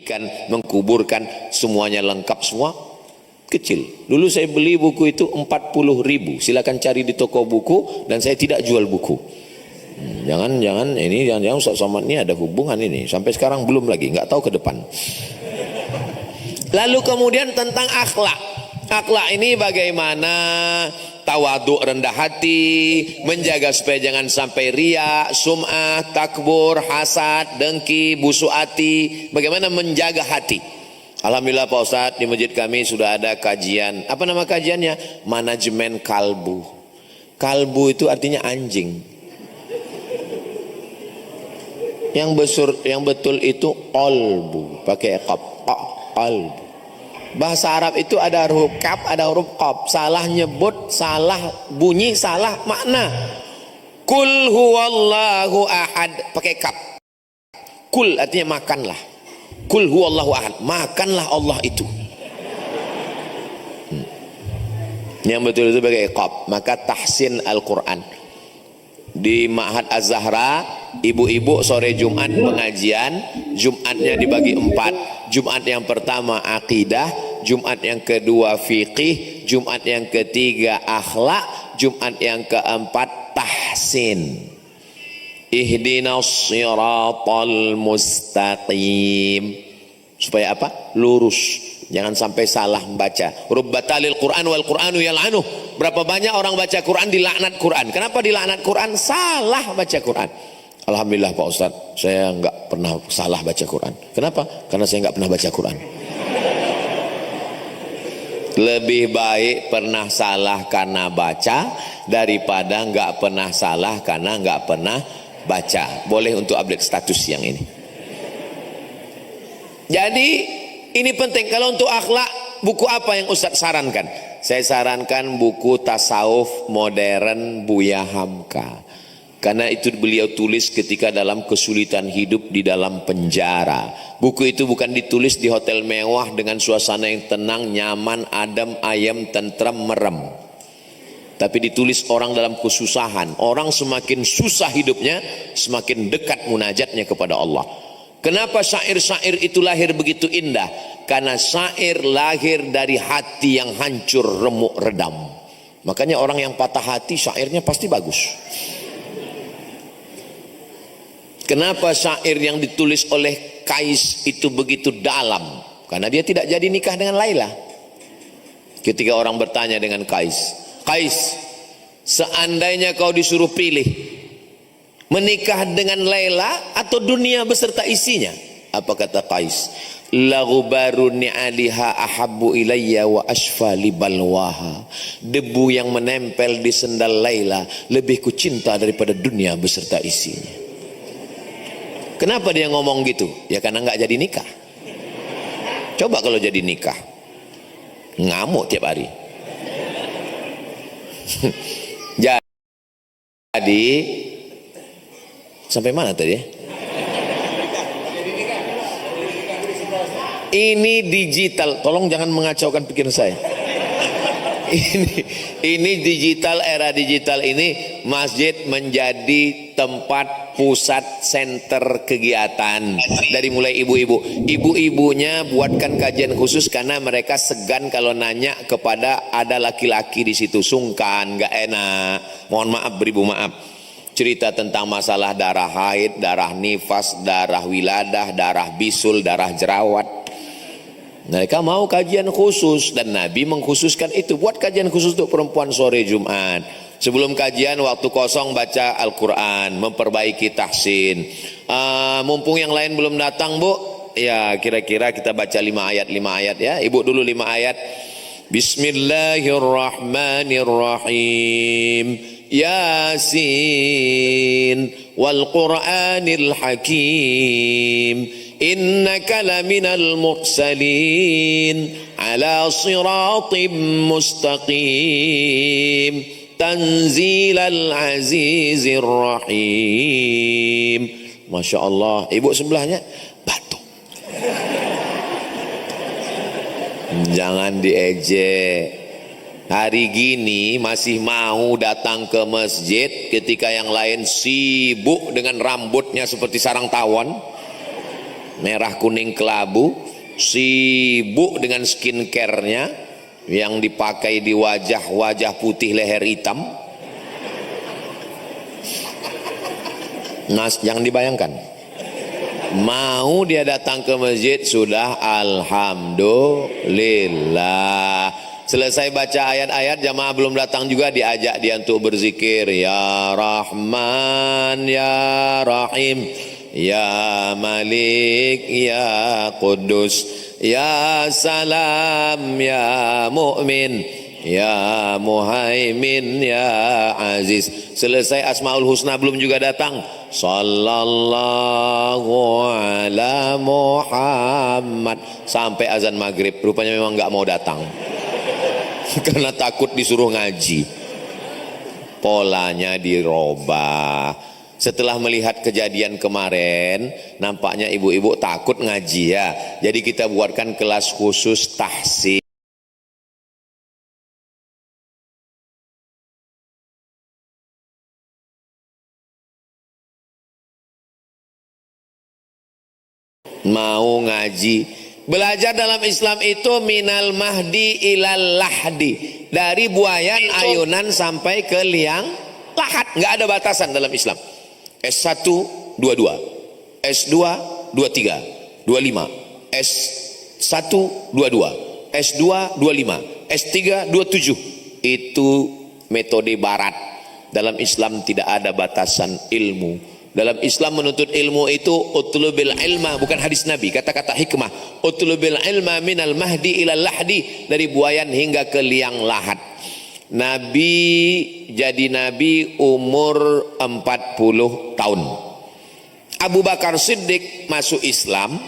memandikan, mengkuburkan, semuanya lengkap semua. Kecil. Dulu saya beli buku itu 40.000. Silakan cari di toko buku, dan saya tidak jual buku. Jangan Ustaz Somad ini ada hubungan ini. Sampai sekarang belum lagi, nggak tahu ke depan. Lalu kemudian tentang akhlak. Akhlak ini bagaimana tawaduk, rendah hati, menjaga supaya jangan sampai riya, sum'ah, takbur, hasad, dengki, busuk hati. Bagaimana menjaga hati. Alhamdulillah Pak Ustadz, di masjid kami sudah ada kajian. Apa nama kajiannya? Manajemen kalbu. Kalbu itu artinya anjing. Yang betul itu qalbu, pakai qaf, qalbu. Bahasa Arab itu ada huruf kaf, ada huruf qaf. Salah nyebut, salah bunyi, salah makna. Kul huwallahu ahad, pakai kaf. Kul artinya makanlah. Kul huwallahu ahad, makanlah Allah itu. Yang betul itu pakai qaf. Maka tahsin Al-Quran. Di Ma'had Az-Zahra, ibu-ibu sore Jumat pengajian. Jumatnya dibagi 4. Jumat yang pertama akidah, Jumat yang kedua fiqih, Jumat yang ketiga akhlak, Jumat yang keempat tahsin. Ihdinas siratal mustaqim. Supaya apa? Lurus. Jangan sampai salah membaca. Rubbatalil Quran wal Quranu yal'anuh. Berapa banyak orang baca Quran dilaknat Quran. Kenapa dilaknat Quran? Salah baca Quran. Alhamdulillah Pak Ustadz, saya enggak pernah salah baca Quran. Kenapa? Karena saya enggak pernah baca Quran. Lebih baik pernah salah karena baca daripada enggak pernah salah karena enggak pernah baca. Boleh untuk update status yang ini. Jadi ini penting. Kalau untuk akhlak, buku apa yang Ustadz sarankan? Saya sarankan buku tasawuf modern Buya Hamka. Karena itu beliau tulis ketika dalam kesulitan hidup di dalam penjara. Buku itu bukan ditulis di hotel mewah dengan suasana yang tenang, nyaman, adem, ayem, tentram, merem. Tapi ditulis orang dalam kesusahan. Orang semakin susah hidupnya, semakin dekat munajatnya kepada Allah. Kenapa syair-syair itu lahir begitu indah? Karena syair lahir dari hati yang hancur, remuk, redam. Makanya orang yang patah hati syairnya pasti bagus. Kenapa syair yang ditulis oleh Kais itu begitu dalam? Karena dia tidak jadi nikah dengan Laila. Ketika orang bertanya dengan Kais, Kais, seandainya kau disuruh pilih menikah dengan Laila atau dunia beserta isinya, apa kata Qais? La ghubaru ni'aliha ahabbu ilayya wa ashfa li balwaha. Debu yang menempel di sendal Laila lebih ku cinta daripada dunia beserta isinya. Kenapa dia ngomong gitu? Ya karena nggak jadi nikah. Coba kalau jadi nikah, ngamuk tiap hari. Jadi sampai mana tadi ya? Ini digital, tolong jangan mengacaukan pikiran saya. Ini digital, era digital ini masjid menjadi tempat pusat center kegiatan. Dari mulai ibu-ibu, ibu-ibunya buatkan kajian khusus karena mereka segan kalau nanya kepada ada laki-laki di situ, sungkan, nggak enak. Mohon maaf, beribu maaf. Cerita tentang masalah darah haid, darah nifas, darah wiladah, darah bisul, darah jerawat. Mereka mau kajian khusus dan Nabi mengkhususkan itu. Buat kajian khusus untuk perempuan sore Jumat. Sebelum kajian waktu kosong baca Al-Quran, memperbaiki tahsin. Mumpung yang lain belum datang Bu, ya kira-kira kita baca 5 ayat ya. Ibu dulu 5 ayat. Bismillahirrahmanirrahim. Yasin wal Qur'anil Hakim. Innaka laminal mursalin ala siratim mustaqim tanzilal azizir rahim. Masya Allah. Ibu sebelahnya batuk. Jangan diejek. Hari gini masih mau datang ke masjid ketika yang lain sibuk dengan rambutnya seperti sarang tawon. merah kuning kelabu, sibuk dengan skincare-nya yang dipakai di wajah putih leher hitam. Mas, jangan dibayangkan, mau dia datang ke masjid sudah alhamdulillah. Selesai baca ayat-ayat, jamaah belum datang juga diajak dia untuk berzikir, ya Rahman ya Rahim, ya Malik ya Qudus, ya Salam ya Mu'min, ya Muhaimin ya Aziz. Selesai Asmaul Husna belum juga datang, sallallahu ala Muhammad, sampai azan maghrib. Rupanya memang nggak mau datang karena takut disuruh ngaji. Polanya dirobah. Setelah melihat kejadian kemarin, nampaknya ibu-ibu takut ngaji ya. Jadi kita buatkan kelas khusus tahsin. Mau ngaji, belajar dalam Islam itu minal mahdi ilal lahdi, dari buayan ayunan sampai ke liang lahat, nggak ada batasan dalam Islam. S1 22, S2 23, 25, S1 22, S2 25, S3 27. Itu metode barat. Dalam Islam tidak ada batasan ilmu. Dalam Islam menuntut ilmu itu utlubil ilma, bukan hadis Nabi, kata-kata hikmah. Utlubil ilma minal mahdi ilal lahdi, dari buayan hingga ke liang lahat. Nabi jadi nabi umur 40 tahun. Abu Bakar Siddiq masuk Islam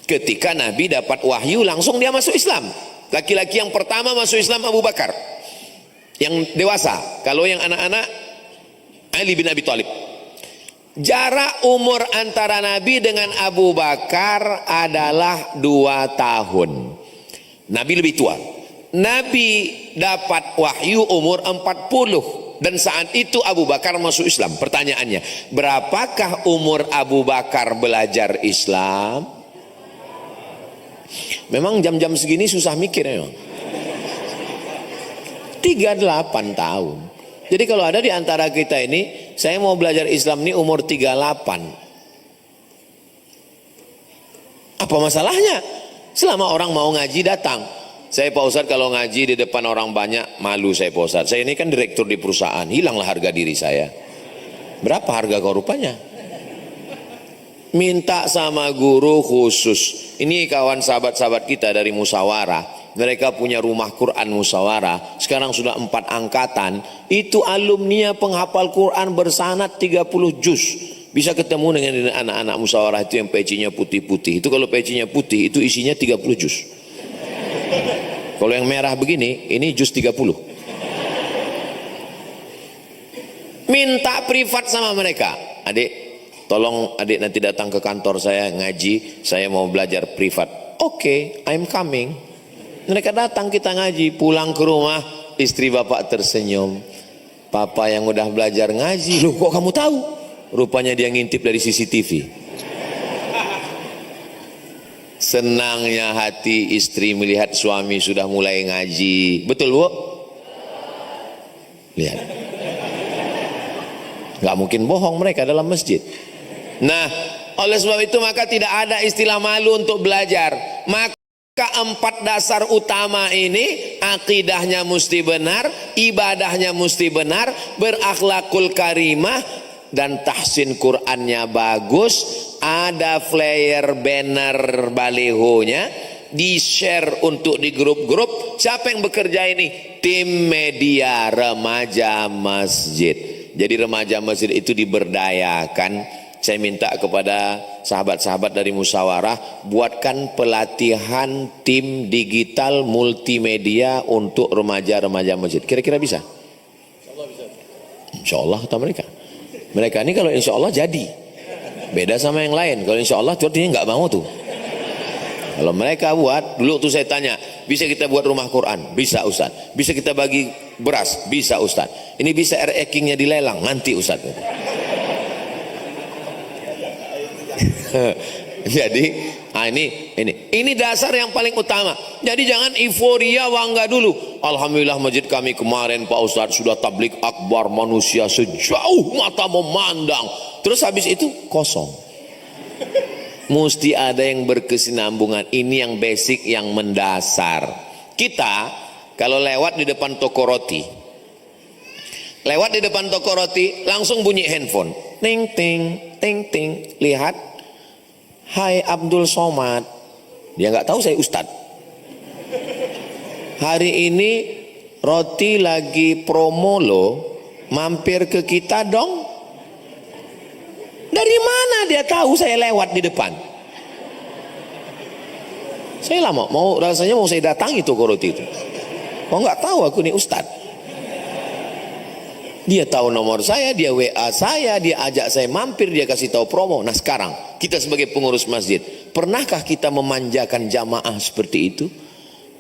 ketika Nabi dapat wahyu, langsung dia masuk Islam. Laki-laki yang pertama masuk Islam Abu Bakar, yang dewasa. Kalau yang anak-anak, Ali bin Abi Thalib. Jarak umur antara Nabi dengan Abu Bakar adalah 2 tahun. Nabi lebih tua. Nabi dapat wahyu umur 40, dan saat itu Abu Bakar masuk Islam. Pertanyaannya, berapakah umur Abu Bakar belajar Islam? Memang jam-jam segini susah mikir memang. 38 tahun. Jadi kalau ada di antara kita ini, saya mau belajar Islam ini umur 38. Apa masalahnya? Selama orang mau ngaji datang. Saya Pak Ustadz kalau ngaji di depan orang banyak, malu saya Pak Ustadz. Saya ini kan direktur di perusahaan, hilanglah harga diri saya. Berapa harga kau rupanya? Minta sama guru khusus. Ini kawan sahabat-sahabat kita dari Musyawarah. Mereka punya rumah Quran Musyawarah, sekarang sudah 4 angkatan. Itu alumni penghafal Quran bersanad 30 juz. Bisa ketemu dengan anak-anak Musyawarah itu yang pecinya putih-putih. Itu kalau pecinya putih itu isinya 30 juz. Kalau yang merah begini, ini juz 30. Minta privat sama mereka. Adik, tolong adik nanti datang ke kantor saya ngaji, saya mau belajar privat. Oke, I'm coming. Mereka datang, kita ngaji, pulang ke rumah, istri bapak tersenyum. Papa yang udah belajar ngaji, loh kok kamu tahu? Rupanya dia ngintip dari CCTV. Senangnya hati istri melihat suami sudah mulai ngaji. Betul Bu? Lihat. Gak mungkin bohong mereka dalam masjid. Nah, oleh sebab itu maka tidak ada istilah malu untuk belajar. Maka 4 dasar utama ini, akidahnya mesti benar, ibadahnya mesti benar, berakhlakul karimah, dan tahsin Qur'annya bagus. Ada flyer, banner, balihonya, di share untuk di grup-grup. Siapa yang bekerja ini? Tim media remaja masjid. Jadi remaja masjid itu diberdayakan. Saya minta kepada sahabat-sahabat dari Musyawarah, buatkan pelatihan tim digital multimedia untuk remaja-remaja masjid. Kira-kira bisa? Insya Allah kata mereka. Mereka ini kalau insya Allah jadi. Beda sama yang lain. Kalau insya Allah tuh artinya nggak mau tuh. Kalau mereka buat, dulu tuh saya tanya, bisa kita buat rumah Quran? Bisa Ustaz. Bisa kita bagi beras? Bisa Ustaz. Ini bisa RE-nya dilelang? Nanti Ustaz. Jadi ini dasar yang paling utama. Jadi jangan euforia bangga dulu. Alhamdulillah masjid kami kemarin Pak Ustadz sudah tablik akbar, manusia sejauh mata memandang. Terus habis itu kosong. Mesti ada yang berkesinambungan. Ini yang basic, yang mendasar. Kita kalau lewat di depan toko roti, langsung bunyi handphone, ting ting ting ting, lihat, hai Abdul Somad, dia nggak tahu saya Ustadz. Hari ini roti lagi promo loh, mampir ke kita dong. Dari mana dia tahu saya lewat di depan? Saya lama rasanya mau saya datangi toko roti itu. Kok nggak tahu aku nih Ustadz? Dia tahu nomor saya, dia WA saya, dia ajak saya mampir, dia kasih tahu promo. Nah sekarang kita sebagai pengurus masjid, pernahkah kita memanjakan jamaah seperti itu?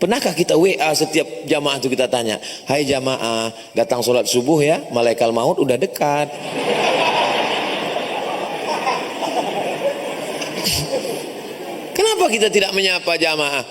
Pernahkah kita WA setiap jamaah itu kita tanya, hai jamaah, datang sholat subuh ya, malaikat maut udah dekat. Kenapa kita tidak menyapa jamaah?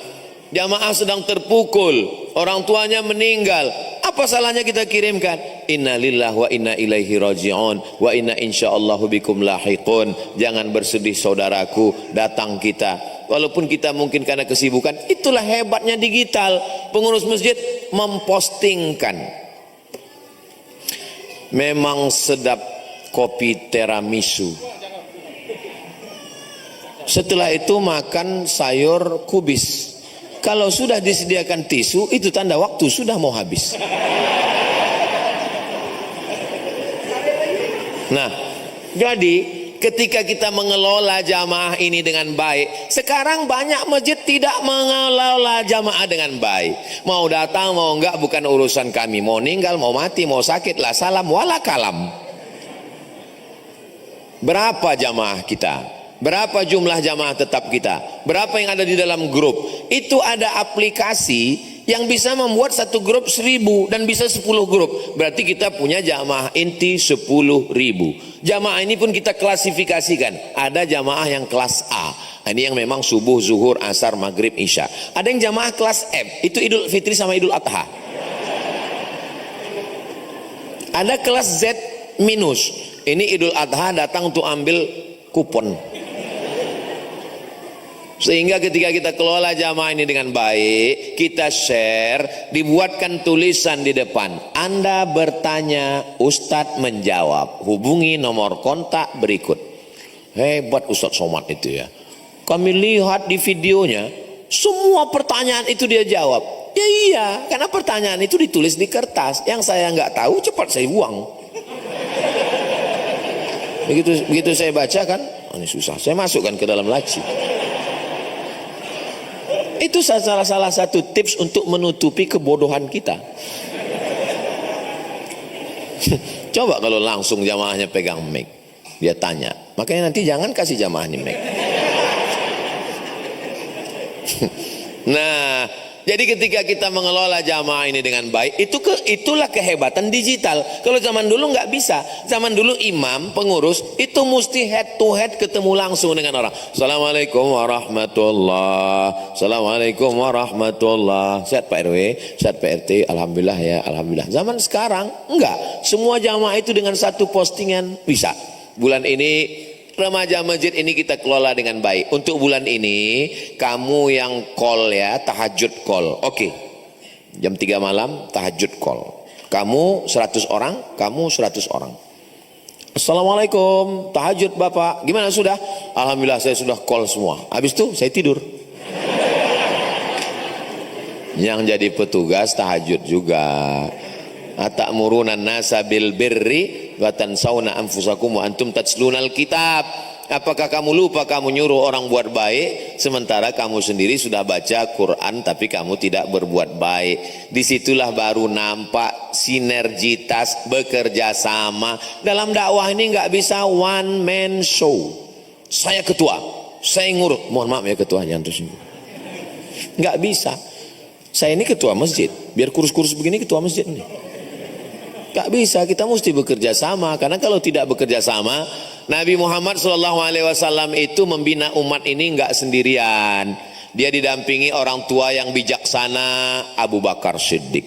Jamaah sedang terpukul, orang tuanya meninggal. Apa salahnya kita kirimkan? Inna lillahi wa inna ilaihi raji'un wa inna insyaallahu bikum lahiqun. Jangan bersedih saudaraku, datang kita. Walaupun kita mungkin karena kesibukan, itulah hebatnya digital. Pengurus masjid mempostingkan. Memang sedap kopi tiramisu. Setelah itu makan sayur kubis. Kalau sudah disediakan tisu, itu tanda waktu sudah mau habis. Nah, jadi ketika kita mengelola jamaah ini dengan baik, sekarang banyak masjid tidak mengelola jamaah dengan baik. Mau datang, mau enggak, bukan urusan kami. Mau meninggal, mau mati, mau sakit, lah salam, wala kalam. Berapa jamaah kita? Berapa jumlah jamaah tetap kita? Berapa yang ada di dalam grup? Itu ada aplikasi yang bisa membuat satu grup 1000 dan bisa 10 grup. Berarti kita punya jamaah inti 10.000. Jamaah ini pun kita klasifikasikan. Ada jamaah yang kelas A. Ini yang memang subuh, zuhur, asar, maghrib, isya. Ada yang jamaah kelas M. Itu Idul Fitri sama Idul Adha. Ada kelas Z minus. Ini Idul Adha datang untuk ambil kupon. Sehingga ketika kita kelola jamaah ini dengan baik, kita share, dibuatkan tulisan di depan. Anda bertanya, Ustadz menjawab. Hubungi nomor kontak berikut. Hebat Ustadz Somad itu ya. Kami lihat di videonya, semua pertanyaan itu dia jawab. Ya iya, karena pertanyaan itu ditulis di kertas. Yang saya nggak tahu cepat saya buang. Begitu saya baca kan, ini susah. Saya masukkan ke dalam laci. Itu salah satu tips untuk menutupi kebodohan kita. Coba kalau langsung jamaahnya pegang mic, dia tanya. Makanya nanti jangan kasih jamaahnya mic. Nah, jadi ketika kita mengelola jamaah ini dengan baik, itulah kehebatan digital. Kalau zaman dulu nggak bisa. Zaman dulu imam, pengurus itu mesti head to head ketemu langsung dengan orang. Assalamualaikum warahmatullah. Assalamualaikum warahmatullah. Sehat Pak RW, sehat Pak RT. Alhamdulillah ya, alhamdulillah. Zaman sekarang enggak. Semua jamaah itu dengan satu postingan bisa. Bulan ini remaja masjid ini kita kelola dengan baik. Untuk bulan ini kamu yang call ya, tahajud call. Oke. Jam 3 malam tahajud call. Kamu 100 orang, kamu 100 orang. Assalamualaikum, tahajud Bapak. Gimana sudah? Alhamdulillah saya sudah call semua. Habis itu saya tidur. Yang jadi petugas tahajud juga. Atamuruna nasa bil birri wa tansawna anfusakum wa antum tatslunal kitab. Apakah kamu lupa kamu nyuruh orang buat baik sementara kamu sendiri sudah baca Quran tapi kamu tidak berbuat baik. Disitulah baru nampak sinergitas bekerja sama. Dalam dakwah ini nggak bisa one man show. Saya ketua, saya ngurus. Mohon maaf ya ketuanya terus. Nggak bisa. Saya ini ketua masjid. Biar kurus-kurus begini ketua masjid nih. Gak bisa, kita mesti bekerja sama. Karena kalau tidak bekerja sama, Nabi Muhammad SAW itu membina umat ini nggak sendirian. Dia didampingi orang tua yang bijaksana, Abu Bakar Siddiq.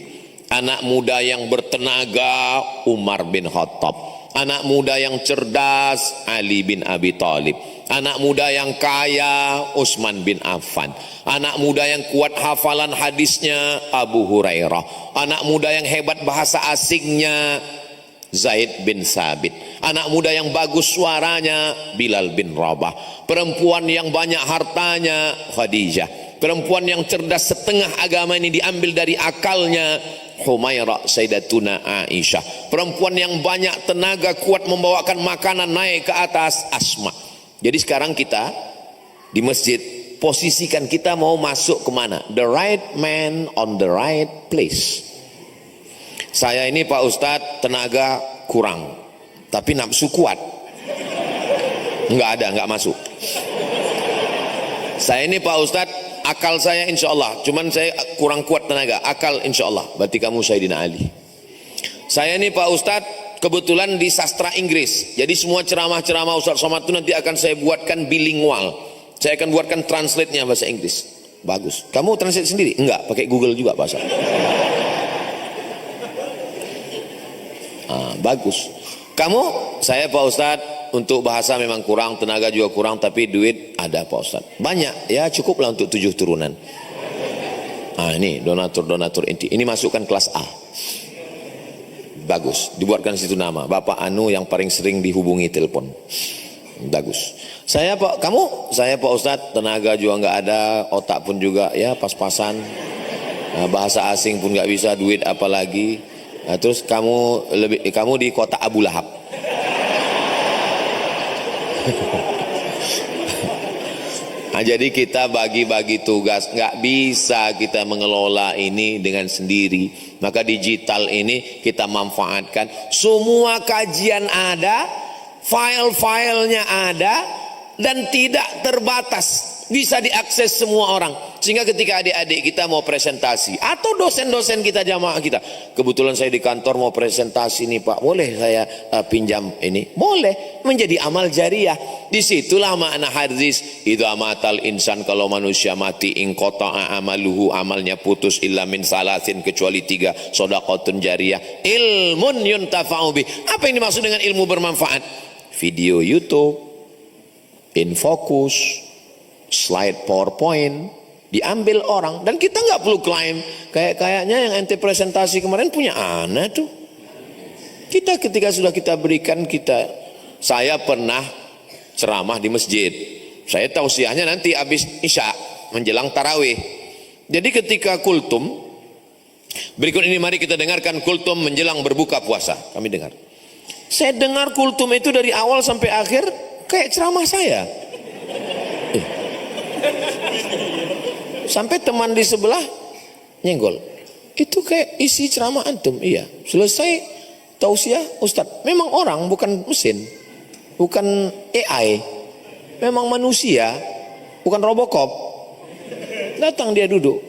Anak muda yang bertenaga, Umar bin Khattab. Anak muda yang cerdas, Ali bin Abi Thalib. Anak muda yang kaya, Utsman bin Affan. Anak muda yang kuat hafalan hadisnya, Abu Hurairah. Anak muda yang hebat bahasa asingnya, Zaid bin Sabit. Anak muda yang bagus suaranya, Bilal bin Rabah. Perempuan yang banyak hartanya, Khadijah. Perempuan yang cerdas setengah agama ini diambil dari akalnya, Humairah Sayyidatuna Aisyah. Perempuan yang banyak tenaga kuat membawakan makanan naik ke atas, Asma. Jadi sekarang kita di masjid, posisikan kita mau masuk kemana? The right man on the right place. Saya ini Pak Ustadz tenaga kurang, tapi nafsu kuat. Enggak masuk. Saya ini Pak Ustadz akal saya insya Allah, cuman saya kurang kuat tenaga. Akal insya Allah, berarti kamu Sayyidina Ali. Saya ini Pak Ustadz kebetulan di sastra Inggris, jadi semua ceramah-ceramah Ustadz Somad itu nanti akan saya buatkan bilingual. Saya akan buatkan translate-nya bahasa Inggris. Bagus. Kamu translate sendiri? Enggak, pakai Google juga bahasa. Bagus. Kamu, saya Pak Ustadz untuk bahasa memang kurang, tenaga juga kurang, tapi duit ada Pak Ustadz. Banyak, ya cukuplah untuk 7 turunan. Ini donatur inti. Ini masukkan kelas A. Bagus, dibuatkan situ nama Bapak Anu yang paling sering dihubungi telepon. Bagus. Saya Pak, kamu? Saya Pak Ustadz tenaga juga nggak ada, otak pun juga ya pas-pasan. Bahasa asing pun nggak bisa, duit apalagi. Terus kamu di kota Abu Lahab. Jadi kita bagi-bagi tugas, nggak bisa kita mengelola ini dengan sendiri. Maka digital ini kita manfaatkan. Semua kajian ada, file-filenya ada, dan tidak terbatas. Bisa diakses semua orang. Sehingga ketika adik-adik kita mau presentasi, atau dosen-dosen kita, jamaah kita, kebetulan saya di kantor mau presentasi nih Pak, boleh saya pinjam ini? Boleh, menjadi amal jariah. Disitulah makna hadis, idza matal insan, kalau manusia mati, inqata'a amaluhu, amalnya putus, illa min salasin, kecuali 3, shadaqatun jariyah, ilmun yuntafa'u bih. Apa yang dimaksud dengan ilmu bermanfaat? Video YouTube, InFocus, slide PowerPoint, diambil orang, dan kita nggak perlu klaim. Kayaknya yang ente presentasi kemarin punya anak tuh. Kita ketika sudah kita berikan, saya pernah ceramah di masjid. Saya tausiahnya nanti habis Isya menjelang tarawih. Jadi ketika kultum, berikut ini mari kita dengarkan kultum menjelang berbuka puasa. Kami dengar. Saya dengar kultum itu dari awal sampai akhir kayak ceramah saya. Sampai teman di sebelah nyenggol, itu kayak isi ceramah antum. Iya, selesai tausiah Ustadz. Memang orang, bukan mesin, bukan AI, memang manusia, bukan Robocop. Datang dia duduk,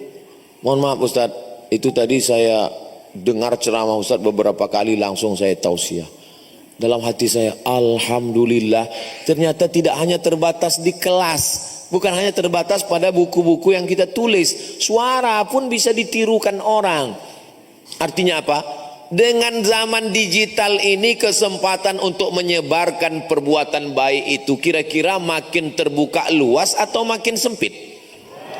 mohon maaf Ustadz, itu tadi saya dengar ceramah Ustadz beberapa kali, langsung saya tausiah. Dalam hati saya, alhamdulillah, ternyata tidak hanya terbatas di kelas, bukan hanya terbatas pada buku-buku yang kita tulis, suara pun bisa ditirukan orang. Artinya apa? Dengan zaman digital ini, kesempatan untuk menyebarkan perbuatan baik itu kira-kira makin terbuka luas atau makin sempit?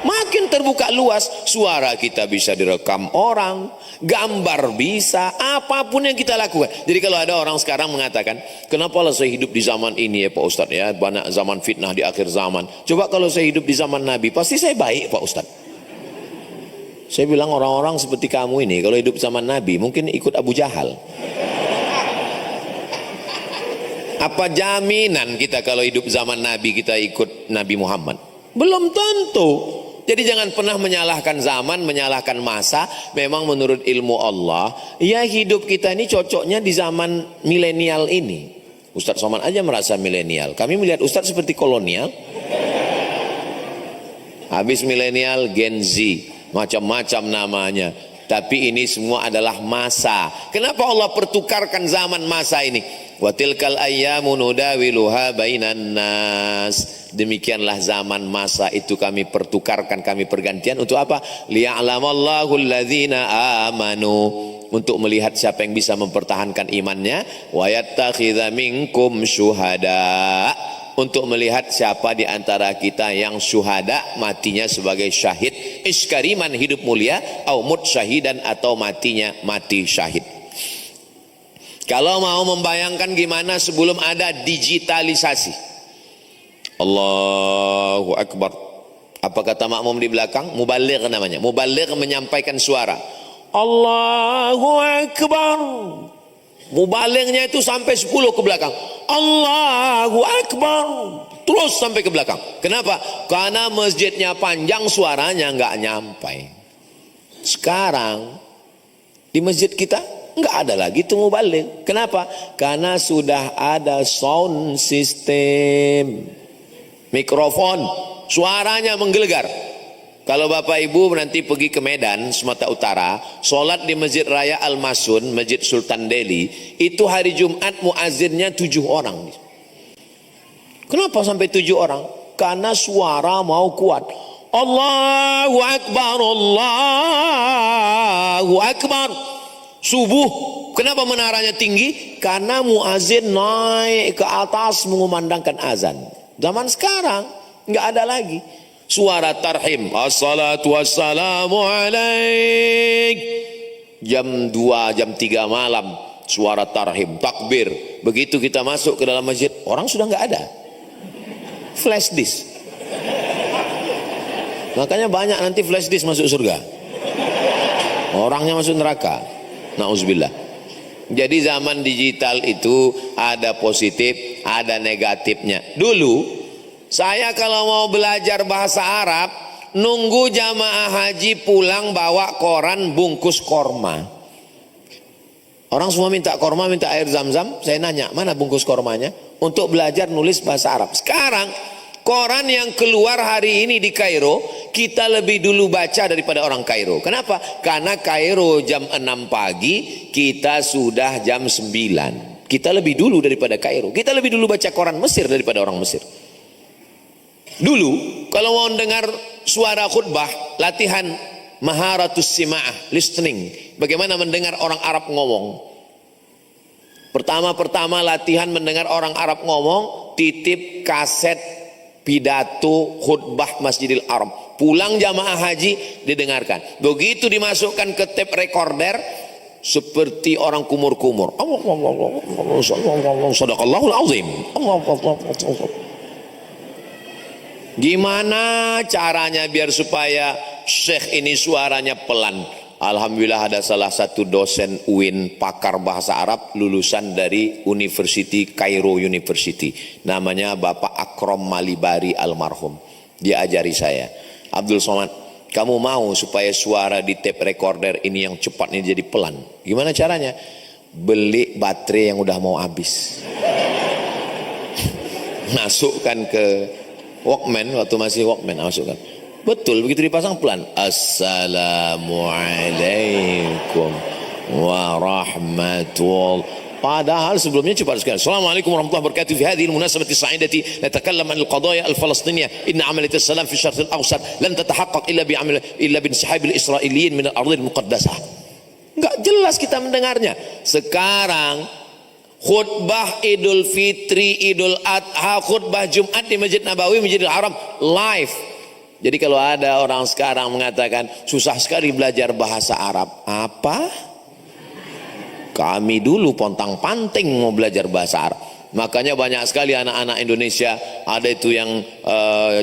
Makin terbuka luas. Suara kita bisa direkam orang, gambar bisa, apapun yang kita lakukan. Jadi kalau ada orang sekarang mengatakan, kenapa lah saya hidup di zaman ini ya Pak Ustadz, ya banyak zaman fitnah di akhir zaman. Coba kalau saya hidup di zaman Nabi, pasti saya baik Pak Ustadz. Saya bilang, orang-orang seperti kamu ini kalau hidup zaman Nabi mungkin ikut Abu Jahal. Apa jaminan kita kalau hidup zaman Nabi kita ikut Nabi Muhammad? Belum tentu. Jadi jangan pernah menyalahkan zaman, menyalahkan masa. Memang menurut ilmu Allah, ya hidup kita ini cocoknya di zaman milenial ini. Ustadz Somad aja merasa milenial. Kami melihat Ustadz seperti kolonial. Habis milenial, Gen Z, macam-macam namanya. Tapi ini semua adalah masa. Kenapa Allah pertukarkan zaman masa ini? Wa tilkal ayyamu nudawiluha bainan nas. Demikianlah zaman masa itu kami pertukarkan, kami pergantian untuk apa? Liya'lamallahu alladzina amanu, untuk melihat siapa yang bisa mempertahankan imannya, wa yattakhidha minkum syuhada, untuk melihat siapa di antara kita yang syuhada, matinya sebagai syahid, iskariman hidup mulia, au mut syahidan, atau matinya mati syahid. Kalau mau membayangkan gimana sebelum ada digitalisasi. Allahu Akbar. Apa kata makmum di belakang? Mubaligh namanya. Mubaligh menyampaikan suara. Allahu Akbar. Mubalighnya itu sampai 10 ke belakang. Allahu Akbar. Terus sampai ke belakang. Kenapa? Karena masjidnya panjang, suaranya nggak nyampai. Sekarang di masjid kita nggak ada lagi itu mubaligh. Kenapa? Karena sudah ada sound system, mikrofon, suaranya menggelegar. Kalau Bapak Ibu nanti pergi ke Medan, Sumatera Utara, sholat di Masjid Raya Al-Masun, Masjid Sultan Delhi, itu hari Jumat muazzinnya 7 orang. Kenapa sampai 7 orang? Karena suara mau kuat. Allahu Akbar, Allahu Akbar. Subuh, kenapa menaranya tinggi? Karena muazin naik ke atas mengumandangkan azan. Zaman sekarang nggak ada lagi suara tarhim. Assalatu wassalamu alaik. Jam 2, jam 3 malam suara tarhim, takbir. Begitu kita masuk ke dalam masjid, orang sudah nggak ada. Flash disk. Makanya banyak nanti flash disk masuk surga. Orangnya masuk neraka. Nauzubillah. Jadi zaman digital itu ada positif, ada negatifnya. Dulu saya kalau mau belajar bahasa Arab, nunggu jamaah haji pulang bawa koran bungkus korma. Orang semua minta korma, minta air zam-zam. Saya nanya, mana bungkus kormanya? Untuk belajar nulis bahasa Arab. Sekarang koran yang keluar hari ini di Kairo, kita lebih dulu baca daripada orang Kairo. Kenapa? Karena Kairo jam 6 pagi, kita sudah jam 9. Kita lebih dulu daripada Kairo. Kita lebih dulu baca koran Mesir daripada orang Mesir. Dulu kalau mau dengar suara khutbah, latihan maharatus sima'ah, listening. Bagaimana mendengar orang Arab ngomong. Pertama-pertama latihan mendengar orang Arab ngomong, titip kaset pidato khutbah Masjidil Haram. Pulang jamaah haji didengarkan. Begitu dimasukkan ke tape recorder, seperti orang kumur-kumur. Sadaqallahul azim. Gimana caranya biar supaya Syekh ini suaranya pelan? Alhamdulillah ada salah satu dosen UIN, pakar bahasa Arab, lulusan dari University Cairo University. Namanya Bapak Akrom Malibari almarhum. Dia ajari saya, Abdul Somad, kamu mau supaya suara di tape recorder ini yang cepat ini jadi pelan? Gimana caranya? Beli baterai yang udah mau habis. Masukkan ke Walkman, waktu masih Walkman, masukkan. Betul, begitu dipasang pelan. Assalamualaikum warahmatullahi. Padahal sebelumnya cepat sekali. Assalamualaikum warahmatullahi wabarakatuh. Fi hadhihi al-munasabati as-sa'idati natakallam an al-qadaya al-falastiniyah. Inna amaliyat as-salam fi syarq al-awsat lan tatahaqqaq illa bi insihab al-israiliyyin min al-ardh al-muqaddasah. Enggak jelas kita mendengarnya. Sekarang khutbah Idul Fitri, Idul Adha, khutbah Jumat di Masjid Nabawi, Masjidil Haram live. Jadi kalau ada orang sekarang mengatakan susah sekali belajar bahasa Arab, apa? Kami dulu pontang-panting mau belajar bahasa Arab. Makanya banyak sekali anak-anak Indonesia, ada itu yang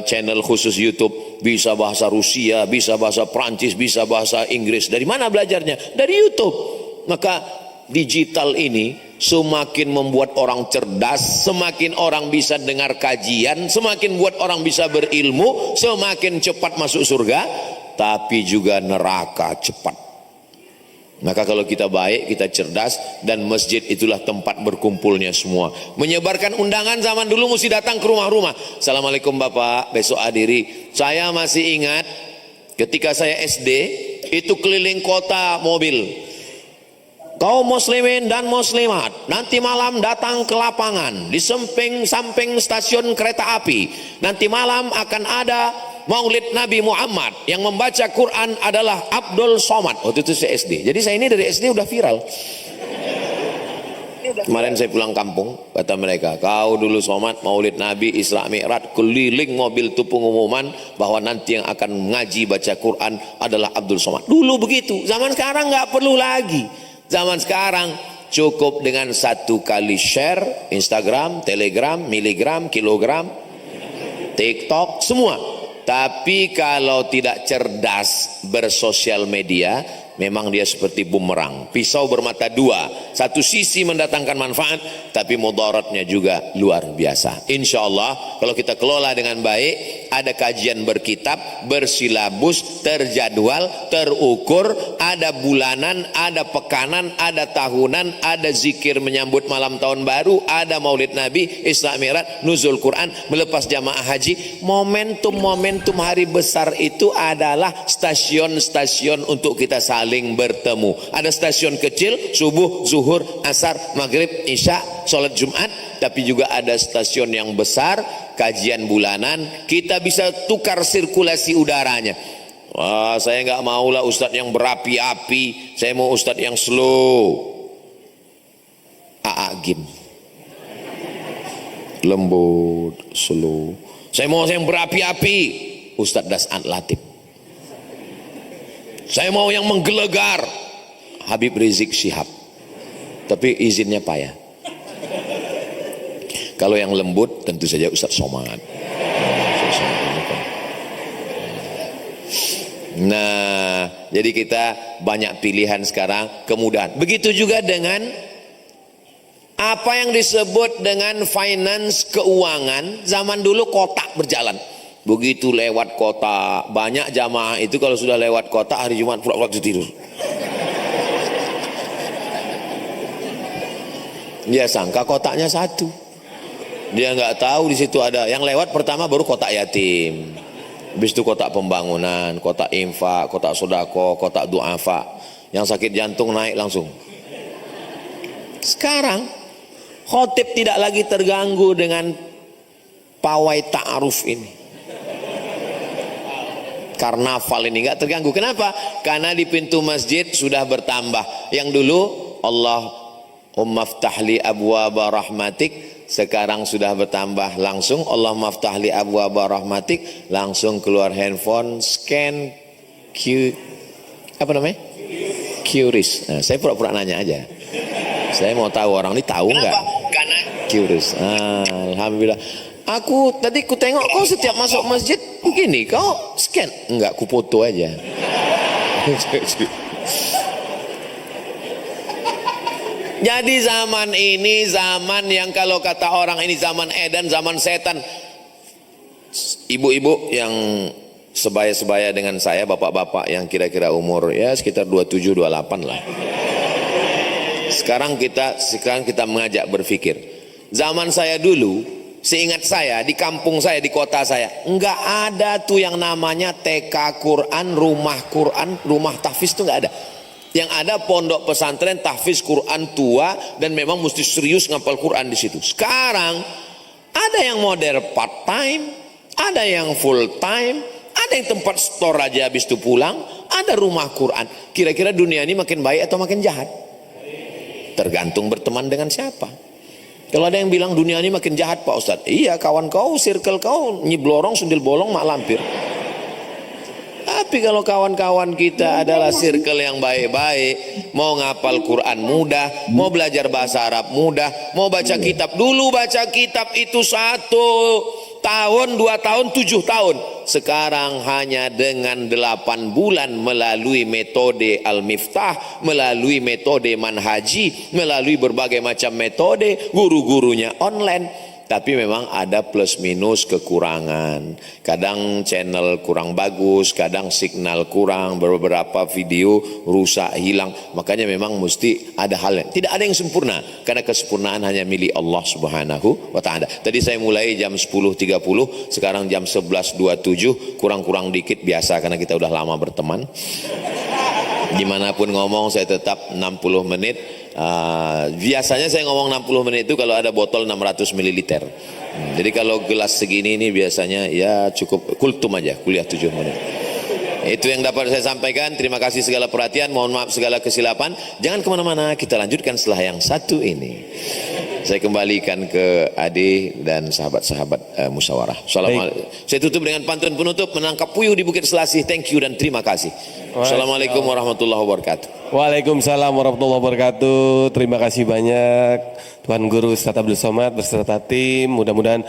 channel khusus YouTube, bisa bahasa Rusia, bisa bahasa Prancis, bisa bahasa Inggris. Dari mana belajarnya? Dari YouTube. Maka digital ini semakin membuat orang cerdas, semakin orang bisa dengar kajian, semakin buat orang bisa berilmu, semakin cepat masuk surga, tapi juga neraka cepat. Maka kalau kita baik, kita cerdas, dan masjid itulah tempat berkumpulnya semua. Menyebarkan undangan zaman dulu mesti datang ke rumah-rumah. Assalamualaikum Bapak, besok hadiri. Saya masih ingat ketika saya SD, itu keliling kota mobil. kaum muslimin dan muslimat nanti malam datang ke lapangan di samping stasiun kereta api. Nanti malam akan ada Maulid Nabi Muhammad, yang membaca Quran adalah Abdul Somad. Waktu itu saya SD, jadi saya ini dari SD udah viral. Kemarin saya pulang kampung, kata mereka, kau dulu Somad Maulid Nabi Isra Mi'raj, keliling mobil itu pengumuman bahwa nanti yang akan ngaji baca Quran adalah Abdul Somad. Dulu begitu, zaman sekarang nggak perlu lagi. Zaman sekarang cukup dengan 1 kali share Instagram, Telegram, miligram, kilogram, TikTok, semua. Tapi kalau tidak cerdas bersosial media, memang dia seperti bumerang, pisau bermata dua. Satu sisi mendatangkan manfaat, tapi mudaratnya juga luar biasa. Insya Allah kalau kita kelola dengan baik, ada kajian berkitab, bersilabus, terjadwal, terukur, ada bulanan, ada pekanan, ada tahunan, ada zikir menyambut malam tahun baru, ada Maulid Nabi, Isra Mi'raj, nuzul Quran, melepas jamaah haji. Momentum hari besar itu adalah stasiun-stasiun untuk kita saling bertemu. Ada stasiun kecil, subuh, zuhur, asar, maghrib, isya, sholat Jumat. Tapi juga ada stasiun yang besar, kajian bulanan. Kita bisa tukar sirkulasi udaranya. Wah, saya nggak maulah ustadz yang berapi-api, saya mau ustadz yang slow. Aagim, lembut, slow. Saya mau yang berapi-api, Ustadz Das'an Latif. Saya mau yang menggelegar, Habib Rizik Syihab. Tapi izinnya payah. Kalau yang lembut tentu saja Ustadz Somad. Nah, jadi kita banyak pilihan sekarang, kemudahan. Begitu juga dengan apa yang disebut dengan finance, keuangan. Zaman dulu kotak berjalan. Begitu lewat kota, banyak jamaah itu kalau sudah lewat kota hari Jumat pura-pura tidur. Dia sangka kotaknya satu. Dia nggak tahu di situ ada yang lewat pertama baru kotak yatim. Habis itu kotak pembangunan, kotak infak, kotak sodako, kotak duafa. Yang sakit jantung naik langsung. Sekarang khotib tidak lagi terganggu dengan pawai ta'aruf ini. Karnaval ini nggak terganggu. Kenapa? Karena di pintu masjid sudah bertambah. Yang dulu Allahumma ftahli abwaba rahmatik, sekarang sudah bertambah langsung Allahumma ftahli abwaba rahmatik, langsung keluar handphone, scan apa namanya? QRIS. Nah, saya pura-pura nanya aja. Saya mau tahu orang ini tahu nggak? QRIS. Alhamdulillah. Aku tadi ku tengok kau setiap masuk masjid begini, kau scan? Enggak, ku foto aja. Jadi zaman ini zaman yang kalau kata orang ini zaman edan, zaman setan. Ibu-ibu yang sebaya-sebaya dengan saya, bapak-bapak yang kira-kira umur ya sekitar 27 28 lah. Sekarang kita mengajak berpikir. Zaman saya dulu, seingat saya di kampung saya, di kota saya, enggak ada tuh yang namanya TK Quran, rumah tahfiz tuh enggak ada. Yang ada pondok pesantren tahfiz Quran tua dan memang mesti serius ngapal Quran di situ. Sekarang ada yang model part time, ada yang full time, ada yang tempat store aja habis itu pulang, ada rumah Quran. Kira-kira dunia ini makin baik atau makin jahat? Tergantung berteman dengan siapa. Kalau ada yang bilang dunia ini makin jahat Pak Ustadz, iya kawan kau, circle kau nyiblorong, sundil bolong, mak lampir. Tapi kalau kawan-kawan kita adalah circle yang baik-baik, mau ngapal Quran mudah, mau belajar bahasa Arab mudah, mau baca kitab. Dulu baca kitab itu 1 tahun, 2 tahun, 7 tahun. Sekarang hanya dengan 8 bulan melalui metode Al-Miftah, melalui metode manhaji, melalui berbagai macam metode, guru-gurunya online. Tapi memang ada plus minus kekurangan. Kadang channel kurang bagus, kadang signal kurang, beberapa video rusak, hilang. Makanya memang mesti ada hal yang tidak ada yang sempurna, karena kesempurnaan hanya milik Allah Subhanahu wa taala. Tadi saya mulai jam 10.30, sekarang jam 11.27, kurang-kurang dikit biasa karena kita udah lama berteman. Dimanapun ngomong saya tetap 60 menit. Biasanya saya ngomong 60 menit itu kalau ada botol 600 ml. Jadi kalau gelas segini ini biasanya ya cukup kultum aja, kuliah 7 menit. Itu yang dapat saya sampaikan. Terima kasih segala perhatian, mohon maaf segala kesilapan. Jangan kemana-mana, kita lanjutkan setelah yang satu ini. Saya kembalikan ke Ade dan sahabat-sahabat musyawarah. Assalamualaikum. Saya tutup dengan pantun penutup, menangkap puyuh di Bukit Selasih. Thank you dan terima kasih. Assalamualaikum warahmatullahi wabarakatuh. Waalaikumsalam warahmatullahi wabarakatuh. Terima kasih banyak Tuan Guru Ustadz Abdul Somad beserta tim. Mudah-mudahan